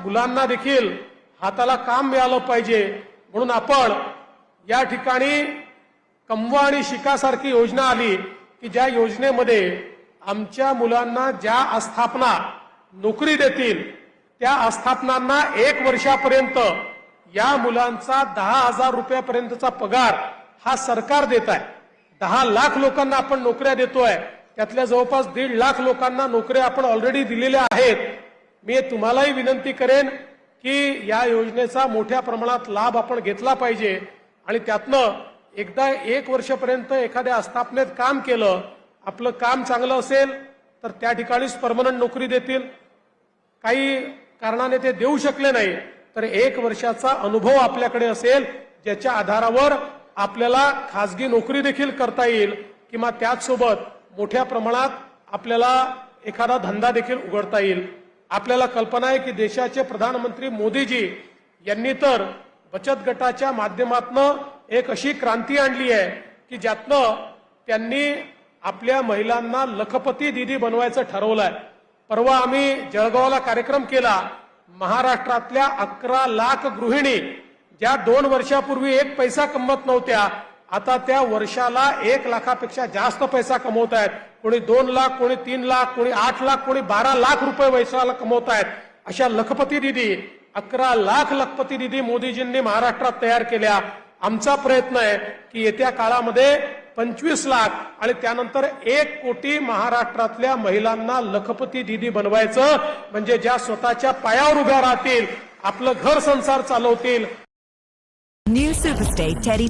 मुलांना देखील हाताला काम मिळालं पाहिजे म्हणून आपण या ठिकाणी कमवा आणि शिकासारखी योजना आली की ज्या योजनेमध्ये आमच्या मुलांना ज्या आस्थापना नोकरी देतील त्या आस्थापनांना 1 वर्षापर्यंत या मुलांचा 10,000 रुपयापर्यंतचा पगार हा सरकार देत आहे। 10 लाख लोकांना आपण नोकऱ्या देतोय, त्यातल्या जवळपास 1.5 लाख लोकांना नोकऱ्या आपण ऑलरेडी दिलेल्या आहेत। मी तुम्हालाही विनंती करेन की या योजनेचा मोठ्या प्रमाणात लाभ आपण घेतला पाहिजे आणि त्यातनं एकदा 1 वर्षापर्यंत एखाद्या आस्थापनेत काम केलं, आपलं काम चांगलं असेल तर त्या ठिकाणीच परमनंट नोकरी देतील। काही कारणाने ते देऊ शकले नाही तर 1 वर्षाचा अनुभव आपल्याकडे असेल ज्याच्या आधारावर आपल्याला खासगी नोकरी देखील करता येईल किंवा त्याचसोबत मोठ्या प्रमाणात आपल्याला एखादा धंदा देखील उघडता येईल। आपल्याला कल्पना आहे की देशाचे प्रधानमंत्री मोदीजी यांनी तर बचत गटाच्या माध्यमातून एक अशी क्रांती आणली आहे की ज्यातनं त्यांनी आपल्या महिलांना लखपती दीदी बनवायचं ठरवलंय। परवा आम्ही जळगावला कार्यक्रम केला। महाराष्ट्रातल्या 11 लाख गृहिणी ज्या 2 वर्षापूर्वी 1 पैसा कमवत नव्हत्या आता त्या वर्षाला 1 लाखापेक्षा जास्त पैसा कमवत आहेत। कोणी 2 लाख, कोणी 3 लाख, कोणी 8 लाख, कोणी 12 लाख रुपये वर्षाला कमवत आहेत। अशा लखपती दीदी 11 लाख लखपती दीदी मोदीजींनी महाराष्ट्रात तयार केल्या। आमचा प्रयत्न आहे की येत्या काळामध्ये 25 लाख आणि त्यानंतर 1 कोटी महाराष्ट्रातल्या महिलांना लखपती दीदी बनवायचं, म्हणजे ज्या स्वतःच्या पायावर उभ्या राहतील, आपलं घर संसार चालवतील। New Superstate Teddy